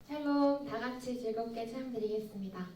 샬롬, 다 같이 즐겁게 찬양 드리겠습니다.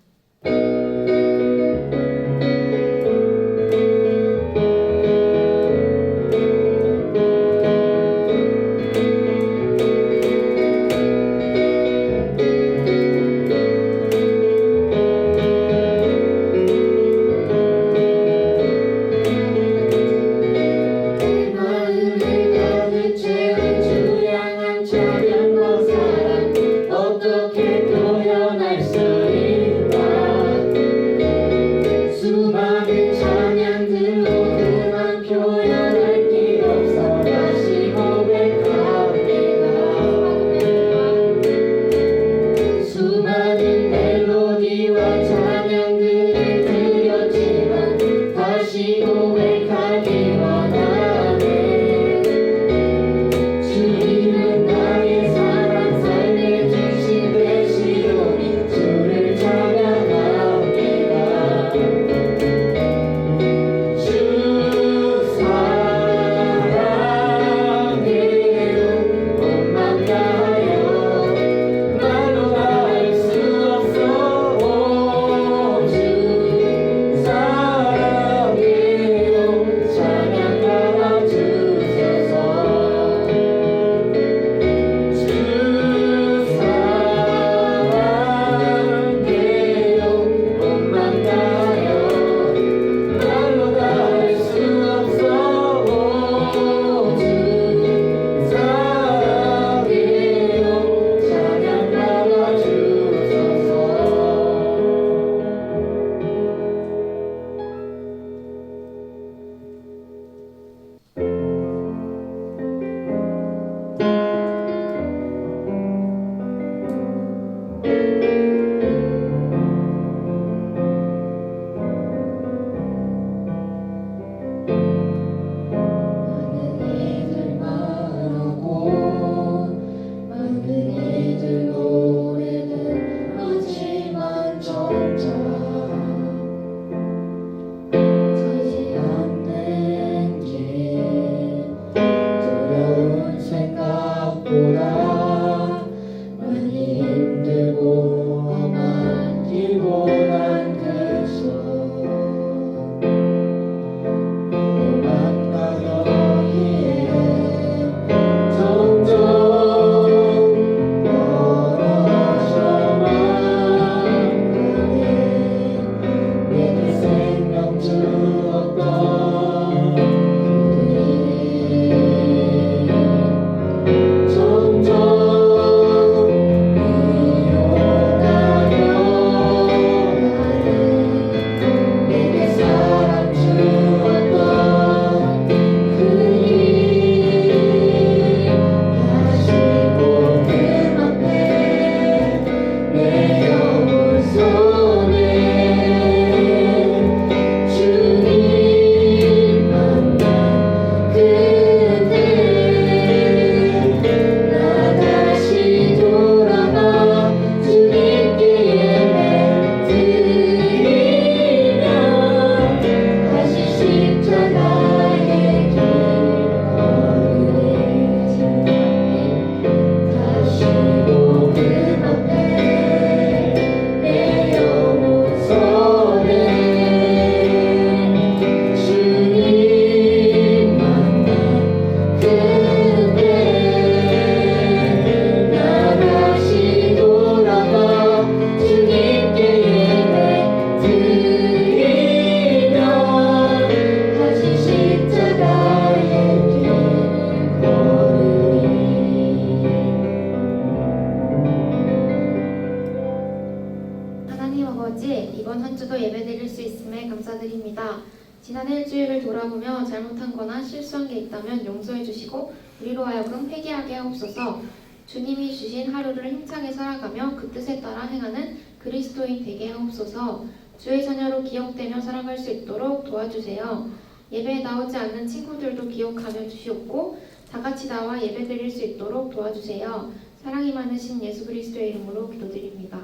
지난 일주일을 돌아보며 잘못한 거나 실수한 게 있다면 용서해 주시고 우리로 하여금 회개하게 하옵소서. 주님이 주신 하루를 힘차게 살아가며 그 뜻에 따라 행하는 그리스도인 되게 하옵소서. 주의 자녀로 기억되며 살아갈 수 있도록 도와주세요. 예배에 나오지 않는 친구들도 기억하며 주시옵고 다 같이 나와 예배 드릴 수 있도록 도와주세요. 사랑이 많으신 예수 그리스도의 이름으로 기도드립니다.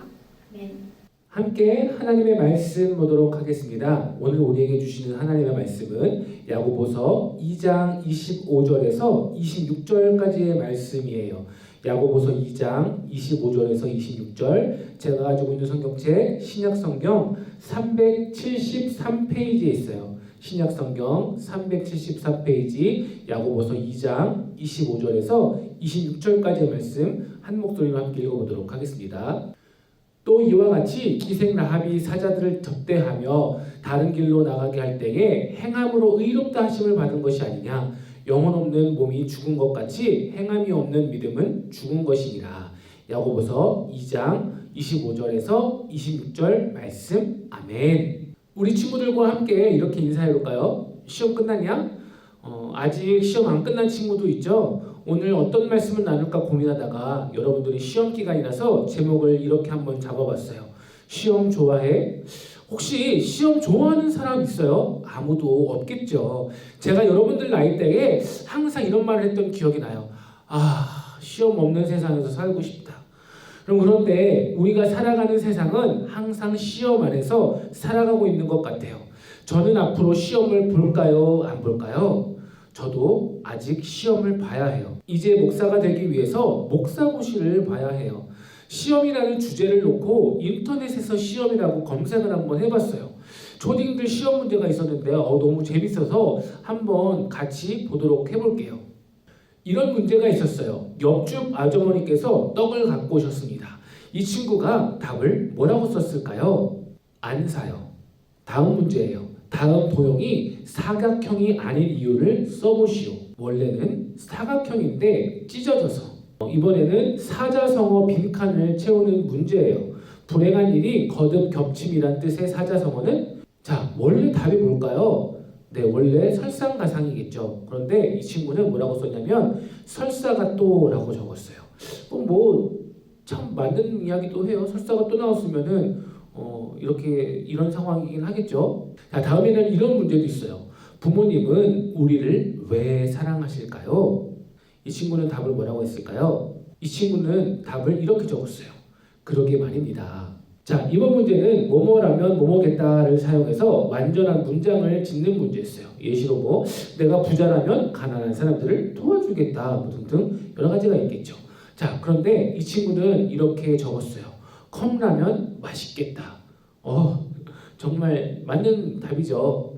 아멘. 함께 하나님의 말씀 보도록 하겠습니다. 오늘 우리에게 주시는 하나님의 말씀은 야고보서 2장 25절에서 26절까지의 말씀이에요. 야고보서 2장 25절에서 26절, 제가 가지고 있는 성경책 신약성경 373페이지에 있어요. 신약성경 374페이지 야고보서 2장 25절에서 26절까지의 말씀 한 목소리로 함께 읽어보도록 하겠습니다. 또 이와 같이 기생 라합이 사자들을 접대하며 다른 길로 나가게 할 때에 행함으로 의롭다 하심을 받은 것이 아니냐. 영혼 없는 몸이 죽은 것 같이 행함이 없는 믿음은 죽은 것이니라. 야고보서 2장 25절에서 26절 말씀. 아멘. 우리 친구들과 함께 이렇게 인사해볼까요? 시험 끝났냐? 아직 시험 안 끝난 친구도 있죠? 오늘 어떤 말씀을 나눌까 고민하다가 여러분들이 시험 기간이라서 제목을 이렇게 한번 잡아봤어요. 시험 좋아해? 혹시 시험 좋아하는 사람 있어요? 아무도 없겠죠. 제가 여러분들 나이 때에 항상 이런 말을 했던 기억이 나요. 시험 없는 세상에서 살고 싶다. 그런데 우리가 살아가는 세상은 항상 시험 안에서 살아가고 있는 것 같아요. 저는 앞으로 시험을 볼까요? 안 볼까요? 저도 아직 시험을 봐야 해요. 이제 목사가 되기 위해서 목사고시를 봐야 해요. 시험이라는 주제를 놓고 인터넷에서 시험이라고 검색을 한번 해봤어요. 초딩들 시험 문제가 있었는데요. 너무 재밌어서 한번 같이 보도록 해볼게요. 이런 문제가 있었어요. 옆집 아주머니께서 떡을 갖고 오셨습니다. 이 친구가 답을 뭐라고 썼을까요? 안 사요. 다음 문제예요. 다음 도형이 사각형이 아닌 이유를 써보시오. 원래는 사각형인데 찢어져서. 이번에는 사자성어 빈칸을 채우는 문제예요. 불행한 일이 거듭 겹침이란 뜻의 사자성어는 원래 답이 뭘까요? 네, 원래 설상가상이겠죠. 그런데 이 친구는 뭐라고 썼냐면 설사가 또라고 적었어요. 참 맞는 이야기도 해요. 설사가 또 나왔으면은 이런 상황이긴 하겠죠. 다음에는 이런 문제도 있어요. 부모님은 우리를 왜 사랑하실까요? 이 친구는 답을 뭐라고 했을까요? 이 친구는 답을 이렇게 적었어요. 그러게 말입니다. 이번 문제는 뭐뭐라면 뭐뭐겠다를 사용해서 완전한 문장을 짓는 문제였어요. 예시로 내가 부자라면 가난한 사람들을 도와주겠다 등등 여러 가지가 있겠죠. 그런데 이 친구는 이렇게 적었어요. 컵라면 맛있겠다. 정말 맞는 답이죠.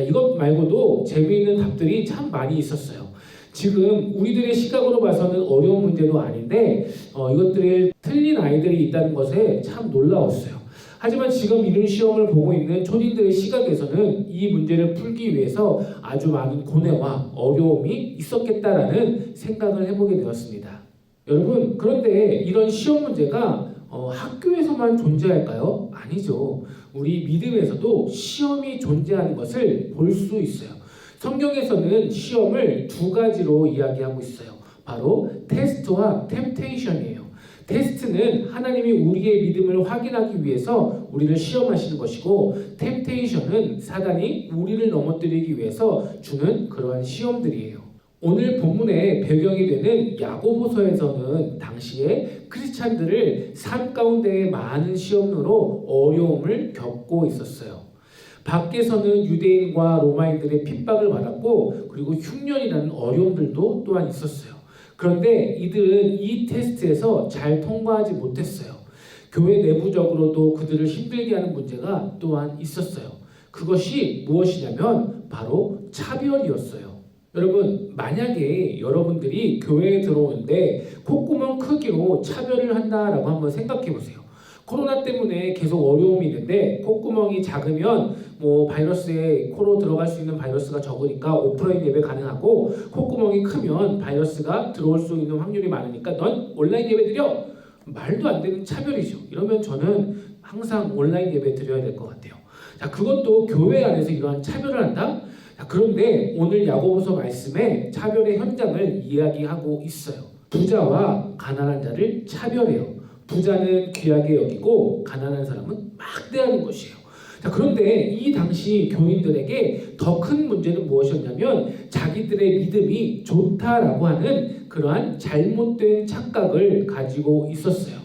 이것 말고도 재미있는 답들이 참 많이 있었어요. 지금 우리들의 시각으로 봐서는 어려운 문제도 아닌데 이것들을 틀린 아이들이 있다는 것에 참 놀라웠어요. 하지만 지금 이런 시험을 보고 있는 초딩들의 시각에서는 이 문제를 풀기 위해서 아주 많은 고뇌와 어려움이 있었겠다라는 생각을 해보게 되었습니다. 여러분, 그런데 이런 시험 문제가 학교에서만 존재할까요? 아니죠. 우리 믿음에서도 시험이 존재하는 것을 볼 수 있어요. 성경에서는 시험을 두 가지로 이야기하고 있어요. 바로 테스트와 템테이션이에요. 테스트는 하나님이 우리의 믿음을 확인하기 위해서 우리를 시험하시는 것이고, 템테이션은 사단이 우리를 넘어뜨리기 위해서 주는 그러한 시험들이에요. 오늘 본문의 배경이 되는 야고보서에서는 당시에 크리스찬들을 삶 가운데에 많은 시험으로 어려움을 겪고 있었어요. 밖에서는 유대인과 로마인들의 핍박을 받았고, 그리고 흉년이라는 어려움들도 또한 있었어요. 그런데 이들은 이 테스트에서 잘 통과하지 못했어요. 교회 내부적으로도 그들을 힘들게 하는 문제가 또한 있었어요. 그것이 무엇이냐면 바로 차별이었어요. 여러분, 만약에 여러분들이 교회에 들어오는데 콧구멍 크기로 차별을 한다라고 한번 생각해 보세요. 코로나 때문에 계속 어려움이 있는데 콧구멍이 작으면 바이러스에 코로 들어갈 수 있는 바이러스가 적으니까 오프라인 예배 가능하고, 콧구멍이 크면 바이러스가 들어올 수 있는 확률이 많으니까 넌 온라인 예배 드려! 말도 안 되는 차별이죠. 이러면 저는 항상 온라인 예배 드려야 될 것 같아요. 그것도 교회 안에서 이러한 차별을 한다? 그런데 오늘 야고보서 말씀에 차별의 현장을 이야기하고 있어요. 부자와 가난한 자를 차별해요. 부자는 귀하게 여기고 가난한 사람은 막대하는 것이에요. 그런데 이 당시 교인들에게 더 큰 문제는 무엇이었냐면 자기들의 믿음이 좋다라고 하는 그러한 잘못된 착각을 가지고 있었어요.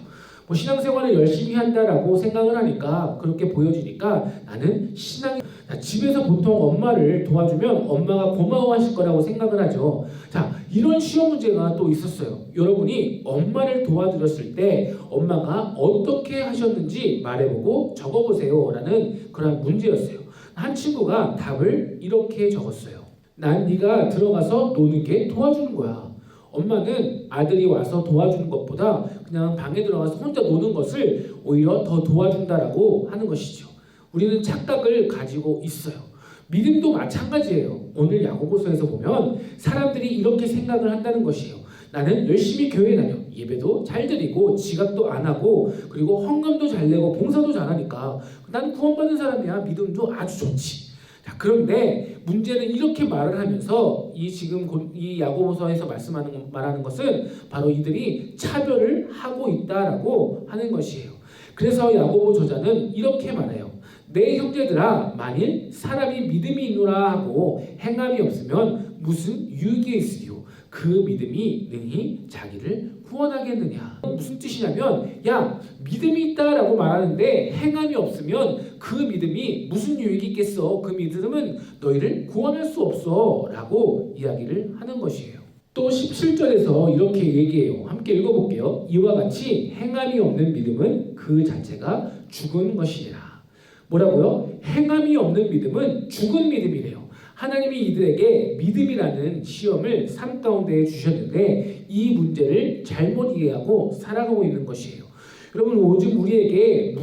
뭐 신앙생활을 열심히 한다라고 생각을 하니까 그렇게 보여지니까 나는 신앙이 집에서 보통 엄마를 도와주면 엄마가 고마워하실 거라고 생각을 하죠. 자, 이런 시험 문제가 또 있었어요. 여러분이 엄마를 도와드렸을 때 엄마가 어떻게 하셨는지 말해보고 적어보세요 라는 그런 문제였어요. 한 친구가 답을 이렇게 적었어요. 난 네가 들어가서 노는 게 도와주는 거야. 엄마는 아들이 와서 도와주는 것보다 그냥 방에 들어가서 혼자 노는 것을 오히려 더 도와준다라고 하는 것이죠. 우리는 착각을 가지고 있어요. 믿음도 마찬가지예요. 오늘 야고보서에서 보면 사람들이 이렇게 생각을 한다는 것이에요. 나는 열심히 교회 다녀. 예배도 잘 드리고 지각도 안 하고 그리고 헌금도 잘 내고 봉사도 잘하니까 난 구원받은 사람이야. 믿음도 아주 좋지. 자, 그런데 문제는 이렇게 말을 하면서 이 야고보서에서 말하는 것은 바로 이들이 차별을 하고 있다라고 하는 것이에요. 그래서 야고보 저자는 이렇게 말해요. 내 형제들아, 만일 사람이 믿음이 있노라 하고 행함이 없으면 무슨 유익이 있으리요? 그 믿음이 능히 자기를 구원하겠느냐? 무슨 뜻이냐면, 야, 믿음이 있다라고 말하는데 행함이 없으면 그 믿음이 무슨 유익이 있겠어? 그 믿음은 너희를 구원할 수 없어 라고 이야기를 하는 것이에요. 또 17절에서 이렇게 얘기해요. 함께 읽어볼게요. 이와 같이 행함이 없는 믿음은 그 자체가 죽은 것이니라. 뭐라고요? 행함이 없는 믿음은 죽은 믿음이래요. 하나님이 이들에게 믿음이라는 시험을 삶 가운데 주셨는데 이 문제를 잘못 이해하고 살아가고 있는 것이에요. 여러분, 요즘 우리에게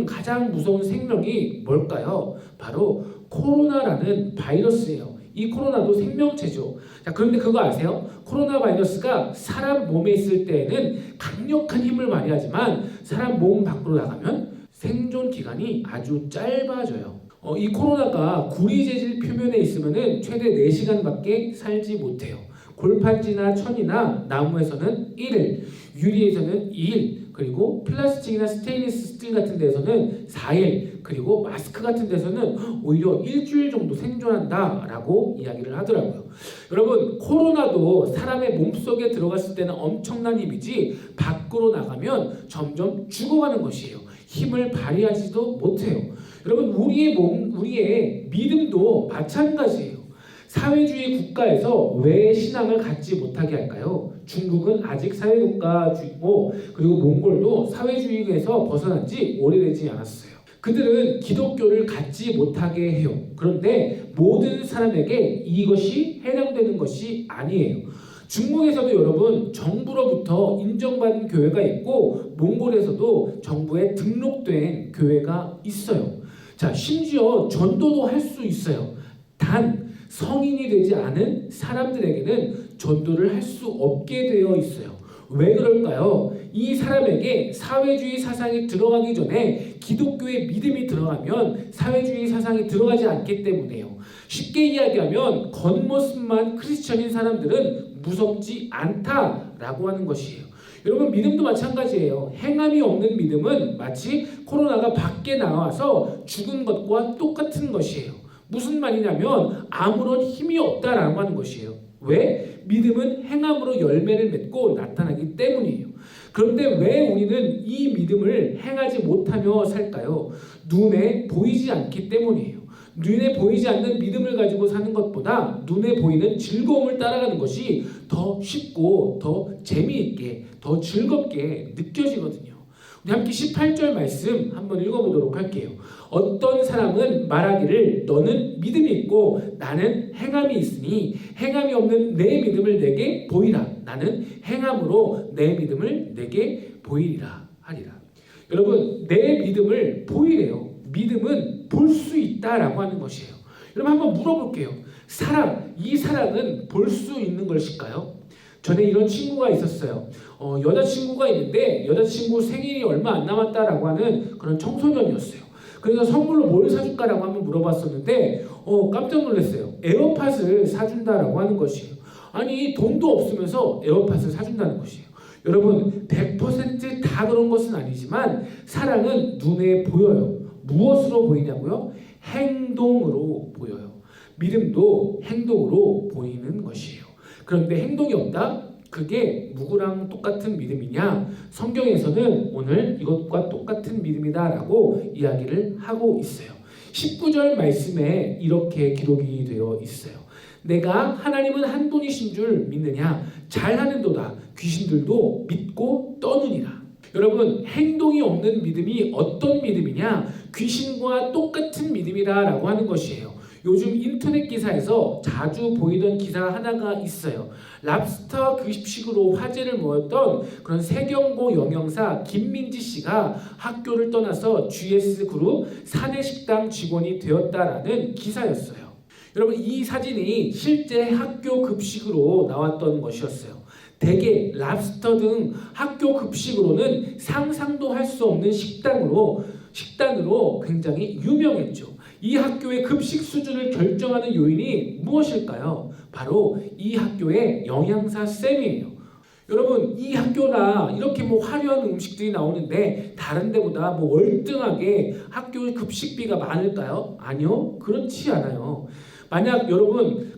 가장 무서운 생명이 뭘까요? 바로 코로나라는 바이러스예요. 이 코로나도 생명체죠. 자, 그런데 그거 아세요? 코로나 바이러스가 사람 몸에 있을 때에는 강력한 힘을 발휘하지만 사람 몸 밖으로 나가면 생존 기간이 아주 짧아져요. 이 코로나가 구리 재질 표면에 있으면 최대 4시간밖에 살지 못해요. 골판지나 천이나 나무에서는 1일, 유리에서는 2일, 그리고 플라스틱이나 스테인리스 스틸 같은 데서는 4일, 그리고 마스크 같은 데서는 오히려 일주일 정도 생존한다라고 이야기를 하더라고요. 여러분, 코로나도 사람의 몸속에 들어갔을 때는 엄청난 힘이지 밖으로 나가면 점점 죽어가는 것이에요. 힘을 발휘하지도 못해요. 여러분, 우리의 믿음도 마찬가지예요. 사회주의 국가에서 왜 신앙을 갖지 못하게 할까요? 중국은 아직 사회국가주의고 그리고 몽골도 사회주의에서 벗어난 지 오래되지 않았어요. 그들은 기독교를 갖지 못하게 해요. 그런데 모든 사람에게 이것이 해당되는 것이 아니에요. 중국에서도 여러분 정부로부터 인정받은 교회가 있고 몽골에서도 정부에 등록된 교회가 있어요. 자, 심지어 전도도 할 수 있어요. 단 성인이 되지 않은 사람들에게는 전도를 할 수 없게 되어 있어요. 왜 그럴까요? 이 사람에게 사회주의 사상이 들어가기 전에 기독교의 믿음이 들어가면 사회주의 사상이 들어가지 않기 때문에요. 쉽게 이야기하면 겉모습만 크리스천인 사람들은 무섭지 않다라고 하는 것이에요. 여러분, 믿음도 마찬가지예요. 행함이 없는 믿음은 마치 코로나가 밖에 나와서 죽은 것과 똑같은 것이에요. 무슨 말이냐면 아무런 힘이 없다라고 하는 것이에요. 왜? 믿음은 행함으로 열매를 맺고 나타나기 때문이에요. 그런데 왜 우리는 이 믿음을 행하지 못하며 살까요? 눈에 보이지 않기 때문이에요. 눈에 보이지 않는 믿음을 가지고 사는 것보다 눈에 보이는 즐거움을 따라가는 것이 더 쉽고 더 재미있게 더 즐겁게 느껴지거든요. 우리 함께 18절 말씀 한번 읽어보도록 할게요. 어떤 사람은 말하기를 너는 믿음이 있고 나는 행함이 있으니 행함이 없는 내 믿음을 내게 보이라. 나는 행함으로 내 믿음을 내게 보이리라 하리라. 여러분, 내 믿음을 보이래요. 믿음은 볼 수 있다라고 하는 것이에요. 여러분, 한번 물어볼게요. 이 사랑은 볼 수 있는 것일까요? 전에 이런 친구가 있었어요. 여자친구가 있는데 여자친구 생일이 얼마 안 남았다라고 하는 그런 청소년이었어요. 그래서 선물로 뭘 사줄까라고 한번 물어봤었는데 깜짝 놀랐어요. 에어팟을 사준다라고 하는 것이에요. 아니, 돈도 없으면서 에어팟을 사준다는 것이에요. 여러분, 100%다 그런 것은 아니지만 사랑은 눈에 보여요. 무엇으로 보이냐고요? 행동으로 보여요. 믿음도 행동으로 보이는 것이에요. 그런데 행동이 없다? 그게 누구랑 똑같은 믿음이냐? 성경에서는 오늘 이것과 똑같은 믿음이다라고 이야기를 하고 있어요. 19절 말씀에 이렇게 기록이 되어 있어요. 내가 하나님은 한 분이신 줄 믿느냐? 잘하는도다. 귀신들도 믿고 떠느니라. 여러분, 행동이 없는 믿음이 어떤 믿음이냐? 귀신과 똑같은 믿음이라고 하는 것이에요. 요즘 인터넷 기사에서 자주 보이던 기사 하나가 있어요. 랍스터 급식으로 화제를 모았던 그런 세경고 영양사 김민지 씨가 학교를 떠나서 GS 그룹 사내식당 직원이 되었다라는 기사였어요. 여러분, 이 사진이 실제 학교 급식으로 나왔던 것이었어요. 대게, 랍스터 등 학교 급식으로는 상상도 할 수 없는 식단으로 굉장히 유명했죠. 이 학교의 급식 수준을 결정하는 요인이 무엇일까요? 바로 이 학교의 영양사 쌤이에요. 여러분, 이 학교나 이렇게 화려한 음식들이 나오는데 다른 데보다 월등하게 학교 급식비가 많을까요? 아니요, 그렇지 않아요. 만약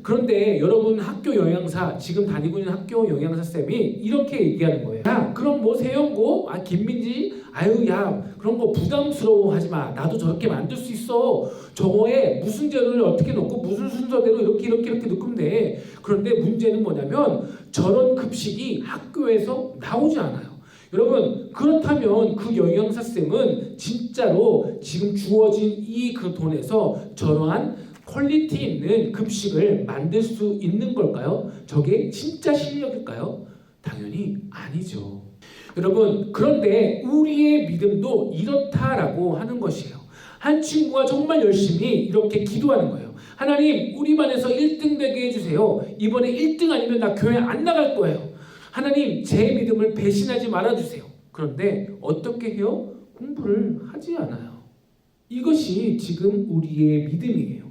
그런데 여러분 학교 영양사, 지금 다니고 있는 학교 영양사 쌤이 이렇게 얘기하는 거예요. 야, 그럼 세영고, 김민지, 그런 거 부담스러워하지 마. 나도 저렇게 만들 수 있어. 저거에 무슨 재료를 어떻게 넣고 무슨 순서대로 이렇게 넣으면 돼. 그런데 문제는 뭐냐면 저런 급식이 학교에서 나오지 않아요. 여러분, 그렇다면 그 영양사 쌤은 진짜로 지금 주어진 그 돈에서 저러한 퀄리티 있는 급식을 만들 수 있는 걸까요? 저게 진짜 실력일까요? 당연히 아니죠. 여러분, 그런데 우리의 믿음도 이렇다라고 하는 것이에요. 한 친구가 정말 열심히 이렇게 기도하는 거예요. 하나님, 우리 반에서 1등 되게 해주세요. 이번에 1등 아니면 나 교회 안 나갈 거예요. 하나님, 제 믿음을 배신하지 말아주세요. 그런데 어떻게 해요? 공부를 하지 않아요. 이것이 지금 우리의 믿음이에요.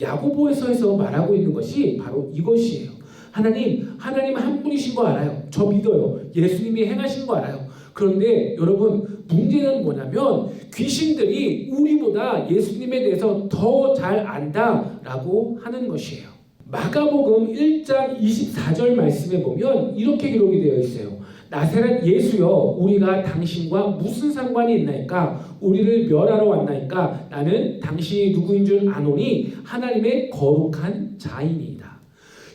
야고보서에서 말하고 있는 것이 바로 이것이에요. 하나님 한 분이신 거 알아요. 저 믿어요. 예수님이 행하신 거 알아요. 그런데 여러분, 문제는 뭐냐면 귀신들이 우리보다 예수님에 대해서 더 잘 안다라고 하는 것이에요. 마가복음 1장 24절 말씀에 보면 이렇게 기록이 되어 있어요. 나사렛 예수여, 우리가 당신과 무슨 상관이 있나이까? 우리를 멸하러 왔나이까? 나는 당신이 누구인 줄 아노니 하나님의 거룩한 자이니이다.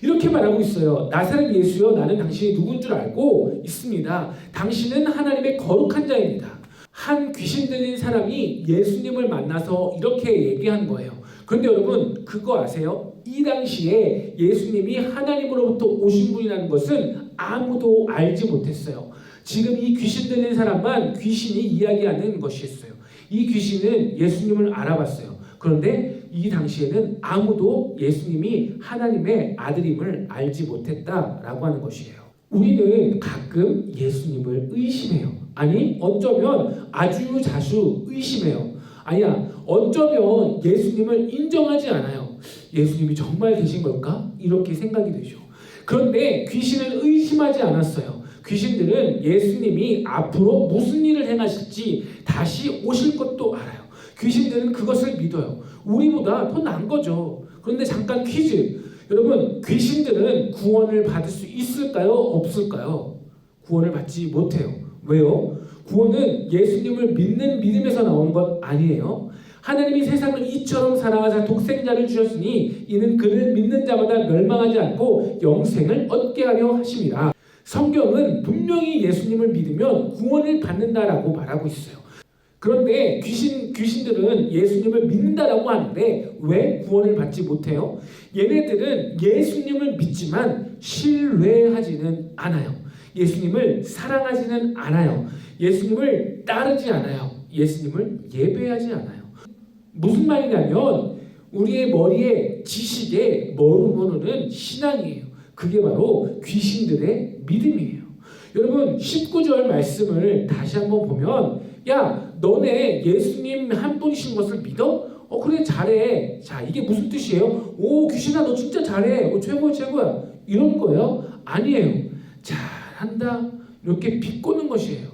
이렇게 말하고 있어요. 나사렛 예수여, 나는 당신이 누군 줄 알고 있습니다. 당신은 하나님의 거룩한 자입니다. 한 귀신 들린 사람이 예수님을 만나서 이렇게 얘기한 거예요. 그런데 여러분, 그거 아세요? 이 당시에 예수님이 하나님으로부터 오신 분이라는 것은 아무도 알지 못했어요. 지금 이 귀신 들린 사람만 귀신이 이야기하는 것이었어요. 이 귀신은 예수님을 알아봤어요. 그런데 이 당시에는 아무도 예수님이 하나님의 아들임을 알지 못했다라고 하는 것이에요. 우리는 가끔 예수님을 의심해요. 아니, 어쩌면 아주 자주 의심해요. 아니야, 어쩌면 예수님을 인정하지 않아요. 예수님이 정말 계신 걸까? 이렇게 생각이 되죠. 그런데 귀신은 의심하지 않았어요. 귀신들은 예수님이 앞으로 무슨 일을 행하실지 다시 오실 것도 알아요. 귀신들은 그것을 믿어요. 우리보다 더 나은 거죠. 그런데 잠깐 퀴즈. 여러분, 귀신들은 구원을 받을 수 있을까요? 없을까요? 구원을 받지 못해요. 왜요? 구원은 예수님을 믿는 믿음에서 나오는 것 아니에요. 하나님이 세상을 이처럼 사랑하사 독생자를 주셨으니 이는 그를 믿는 자마다 멸망하지 않고 영생을 얻게 하려 하심이라. 성경은 분명히 예수님을 믿으면 구원을 받는다라고 말하고 있어요. 그런데 귀신들은 예수님을 믿는다라고 하는데 왜 구원을 받지 못해요? 얘네들은 예수님을 믿지만 신뢰하지는 않아요. 예수님을 사랑하지는 않아요. 예수님을 따르지 않아요. 예수님을 예배하지 않아요. 무슨 말이냐면 우리의 머리에 지식에 머무르는 신앙이에요. 그게 바로 귀신들의 믿음이에요. 여러분, 19절 말씀을 다시 한번 보면, 야, 너네 예수님 한 분이신 것을 믿어? 그래, 잘해. 자, 이게 무슨 뜻이에요? 오, 귀신아, 너 진짜 잘해. 최고야. 이런 거예요? 아니에요. 잘한다. 이렇게 비꼬는 것이에요.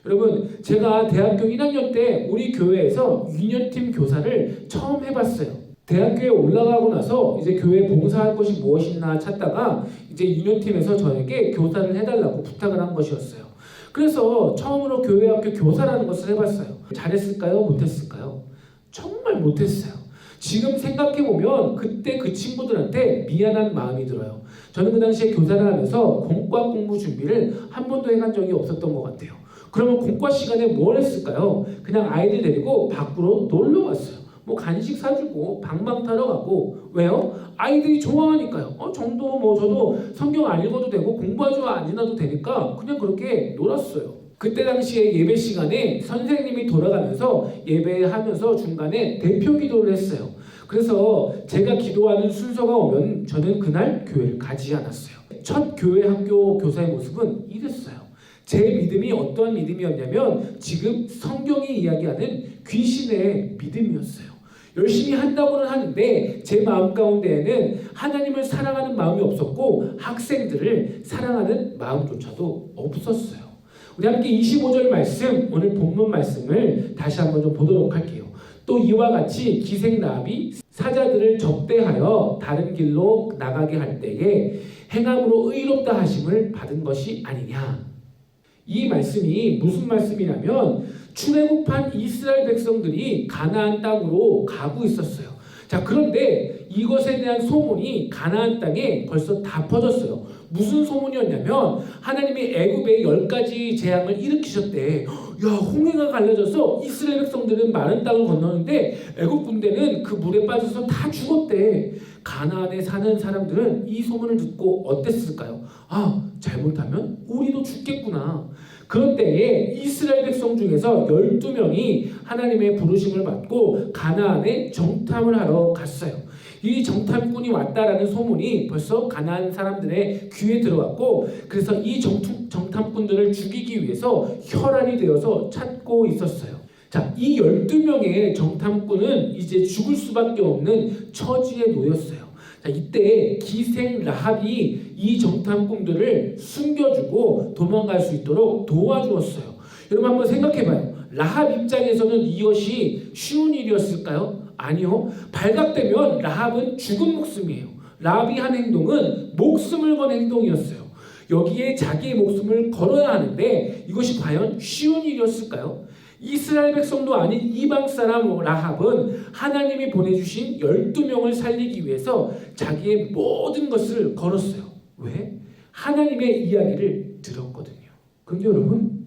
여러분, 제가 대학교 1학년 때 우리 교회에서 유년팀 교사를 처음 해봤어요. 대학교에 올라가고 나서 이제 교회 봉사할 것이 무엇이나 찾다가 이제 유년팀에서 저에게 교사를 해달라고 부탁을 한 것이었어요. 그래서 처음으로 교회학교 교사라는 것을 해봤어요. 잘했을까요? 못했을까요? 정말 못했어요. 지금 생각해보면 그때 그 친구들한테 미안한 마음이 들어요. 저는 그 당시에 교사를 하면서 공과 공부 준비를 한 번도 해간 적이 없었던 것 같아요. 그러면 공과 시간에 뭘 했을까요? 그냥 아이들 데리고 밖으로 놀러 갔어요. 뭐 간식 사주고 방방 타러 가고. 왜요? 아이들이 좋아하니까요. 정도 뭐 저도 성경 안 읽어도 되고 공부하지 안 지나도 되니까 그냥 그렇게 놀았어요. 그때 당시에 예배 시간에 선생님이 돌아가면서 예배하면서 중간에 대표 기도를 했어요. 그래서 제가 기도하는 순서가 오면 저는 그날 교회를 가지 않았어요. 첫 교회 학교 교사의 모습은 이랬어요. 제 믿음이 어떠한 믿음이었냐면 지금 성경이 이야기하는 귀신의 믿음이었어요. 열심히 한다고는 하는데 제 마음 가운데에는 하나님을 사랑하는 마음이 없었고 학생들을 사랑하는 마음조차도 없었어요. 우리 함께 25절 말씀, 오늘 본문 말씀을 다시 한번 좀 보도록 할게요. 또 이와 같이 기생 라합이 사자들을 접대하여 다른 길로 나가게 할 때에 행함으로 의롭다 하심을 받은 것이 아니냐. 이 말씀이 무슨 말씀이냐면 출애굽한 이스라엘 백성들이 가나안 땅으로 가고 있었어요. 자, 그런데 이것에 대한 소문이 가나안 땅에 벌써 다 퍼졌어요. 무슨 소문이었냐면 하나님이 애굽에 10가지 재앙을 일으키셨대. 야, 홍해가 갈라져서 이스라엘 백성들은 마른 땅을 건너는데 애굽 군대는 그 물에 빠져서 다 죽었대. 가나안에 사는 사람들은 이 소문을 듣고 어땠을까요? 아, 잘못하면 우리도 죽겠구나. 그런 때에 이스라엘 백성 중에서 12명이 하나님의 부르심을 받고 가나안에 정탐을 하러 갔어요. 이 정탐꾼이 왔다라는 소문이 벌써 가나안 사람들의 귀에 들어왔고, 그래서 이 정탐꾼들을 죽이기 위해서 혈안이 되어서 찾고 있었어요. 자, 이 12명의 정탐꾼은 이제 죽을 수밖에 없는 처지에 놓였어요. 자, 이때 기생 라합이 이 정탐꾼들을 숨겨주고 도망갈 수 있도록 도와주었어요. 여러분 한번 생각해봐요. 라합 입장에서는 이것이 쉬운 일이었을까요? 아니요. 발각되면 라합은 죽은 목숨이에요. 라합이 한 행동은 목숨을 건 행동이었어요. 여기에 자기의 목숨을 걸어야 하는데 이것이 과연 쉬운 일이었을까요? 이스라엘 백성도 아닌 이방 사람 라합은 하나님이 보내주신 12명을 살리기 위해서 자기의 모든 것을 걸었어요. 왜? 하나님의 이야기를 들었거든요. 그런데 여러분,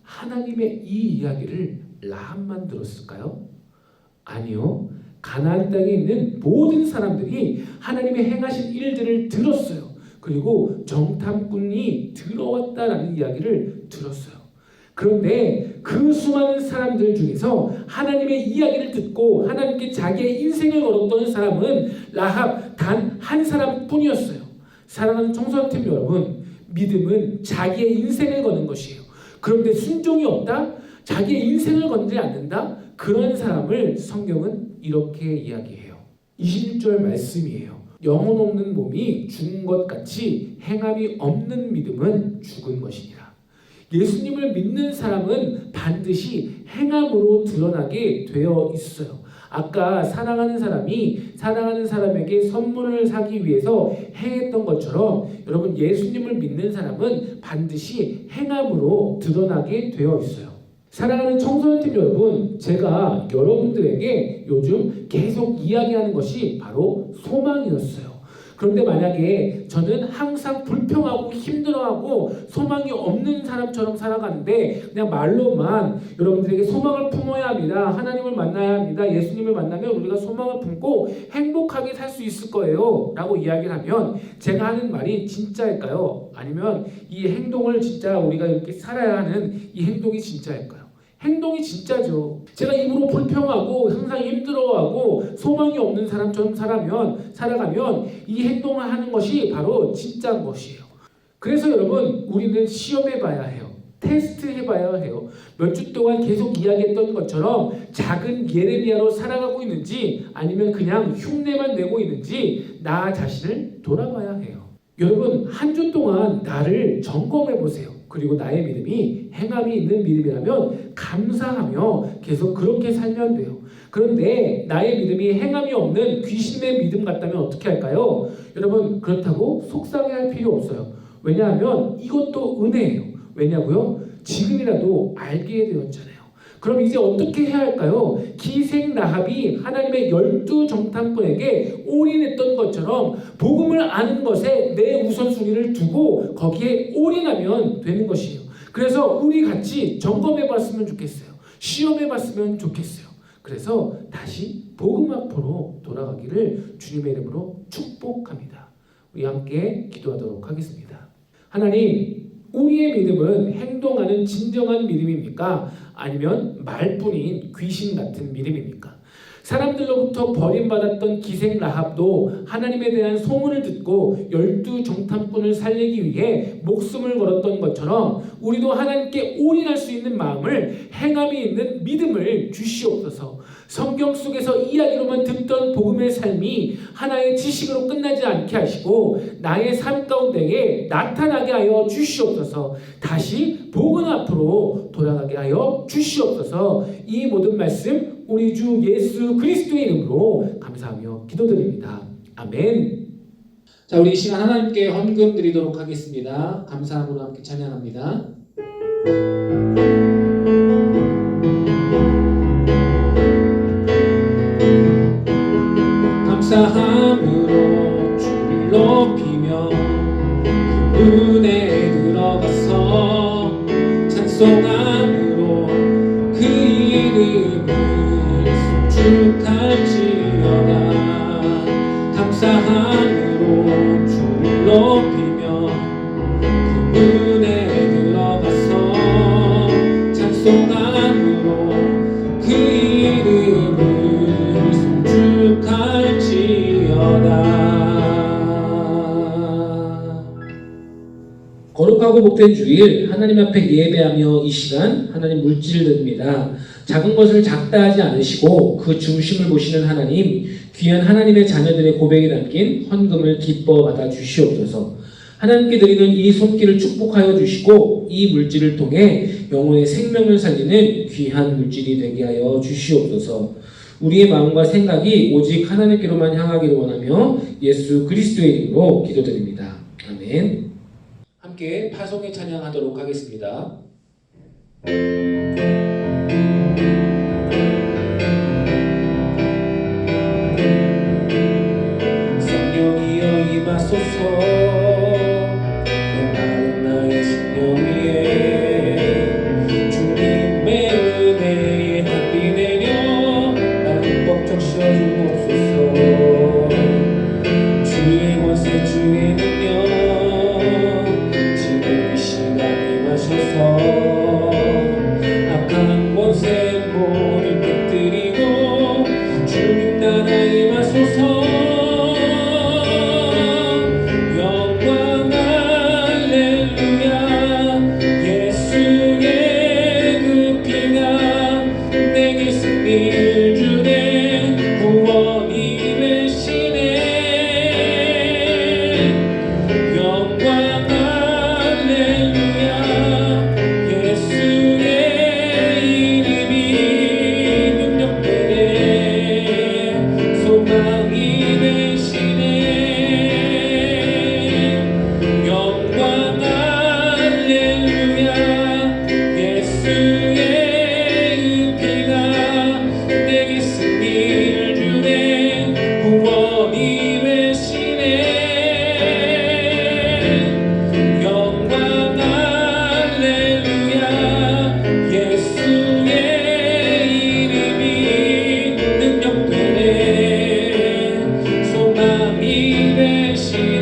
하나님의 이 이야기를 라합만 들었을까요? 아니요. 가나안 땅에 있는 모든 사람들이 하나님의 행하신 일들을 들었어요. 그리고 정탐꾼이 들어왔다라는 이야기를 들었어요. 그런데 그 수많은 사람들 중에서 하나님의 이야기를 듣고 하나님께 자기의 인생을 걸었던 사람은 라합 단 한 사람뿐이었어요. 사랑하는 청소년팀 여러분, 믿음은 자기의 인생을 거는 것이에요. 그런데 순종이 없다? 자기의 인생을 건지 않는다? 그런 사람을 성경은 이렇게 이야기해요. 26절 말씀이에요. 영혼 없는 몸이 죽은 것 같이 행함이 없는 믿음은 죽은 것이니라. 예수님을 믿는 사람은 반드시 행함으로 드러나게 되어 있어요. 아까 사랑하는 사람이 사랑하는 사람에게 선물을 사기 위해서 행했던 것처럼 여러분, 예수님을 믿는 사람은 반드시 행함으로 드러나게 되어 있어요. 사랑하는 청소년팀 여러분, 제가 여러분들에게 요즘 계속 이야기하는 것이 바로 소망이었어요. 그런데 만약에 저는 항상 불평하고 힘들어하고 소망이 없는 사람처럼 살아가는데 그냥 말로만 여러분들에게 소망을 품어야 합니다. 하나님을 만나야 합니다. 예수님을 만나면 우리가 소망을 품고 행복하게 살 수 있을 거예요 라고 이야기를 하면 제가 하는 말이 진짜일까요? 아니면 이 행동을 진짜 우리가 이렇게 살아야 하는 이 행동이 진짜일까요? 행동이 진짜죠. 제가 입으로 불평하고 항상 힘들어하고 소망이 없는 사람처럼 살아가면 이 행동을 하는 것이 바로 진짜인 것이에요. 그래서 여러분, 우리는 시험해봐야 해요. 테스트해봐야 해요. 몇 주 동안 계속 이야기했던 것처럼 작은 예레미야로 살아가고 있는지 아니면 그냥 흉내만 내고 있는지 나 자신을 돌아봐야 해요. 여러분, 한 주 동안 나를 점검해보세요. 그리고 나의 믿음이 행함이 있는 믿음이라면 감사하며 계속 그렇게 살면 돼요. 그런데 나의 믿음이 행함이 없는 귀신의 믿음 같다면 어떻게 할까요? 여러분, 그렇다고 속상해할 필요 없어요. 왜냐하면 이것도 은혜예요. 왜냐고요? 지금이라도 알게 되었잖아요. 그럼 이제 어떻게 해야 할까요? 기생 라합이 하나님의 12정탐꾼에게 올인했던 것처럼 복음을 아는 것에 내 우선순위를 두고 거기에 올인하면 되는 것이에요. 그래서 우리 같이 점검해 봤으면 좋겠어요. 시험해 봤으면 좋겠어요. 그래서 다시 복음 앞으로 돌아가기를 주님의 이름으로 축복합니다. 우리 함께 기도하도록 하겠습니다. 하나님, 우리의 믿음은 행동하는 진정한 믿음입니까? 아니면 말뿐인 귀신 같은 믿음입니까? 사람들로부터 버림받았던 기생 라합도 하나님에 대한 소문을 듣고 12정탐꾼을 살리기 위해 목숨을 걸었던 것처럼 우리도 하나님께 올인할 수 있는 마음을, 행함이 있는 믿음을 주시옵소서. 성경 속에서 이야기로만 듣던 복음의 삶이 하나의 지식으로 끝나지 않게 하시고 나의 삶 가운데에 나타나게 하여 주시옵소서. 다시 복음 앞으로 돌아가게 하여 주시옵소서. 이 모든 말씀 우리 주 예수 그리스도의 이름으로 감사하며 기도드립니다. 아멘. 자, 우리 이 시간 하나님께 헌금 드리도록 하겠습니다. 감사함으로 함께 찬양합니다. 감사함으로 주를 높이며 은혜에 들어가서 찬송함으로 그 이름을 축할지어다. 감사함으로 주를 높이며 그 은혜에 들어가서 찬송함으로 그 이름을 거룩하고 복된 주일 하나님 앞에 예배하며 이 시간 하나님 물질을 드립니다. 작은 것을 작다 하지 않으시고 그 중심을 보시는 하나님, 귀한 하나님의 자녀들의 고백이 담긴 헌금을 기뻐 받아 주시옵소서. 하나님께 드리는 이 손길을 축복하여 주시고 이 물질을 통해 영혼의 생명을 살리는 귀한 물질이 되게 하여 주시옵소서. 우리의 마음과 생각이 오직 하나님께로만 향하기를 원하며 예수 그리스도의 이름으로 기도드립니다. 아멘. 함께 파송의 찬양하도록 하겠습니다. 성령이여 임하소서. 메마른 나의 심령 위에 주님의 은혜의 한비 내려 나를 벅적 씌워주옵소서. 주의 권세 주의 능력 지금 이 시간 임하셔서 악한 권세 모두 깨뜨리고 주님 나라 임하소서. 영광 할렐루야. 예수의 그 피가 내게 승리를 주네. 구원이 되시네. 영광 할렐루야. 예수의 이름이 능력되네. 소망이 되시네. 영광 할렐루야. 예수의 그 피가 내게 승리를 주네. 구원이 되시네. 영광 할렐루야. 예수의 이름이 능력되네. 소망이 되시네.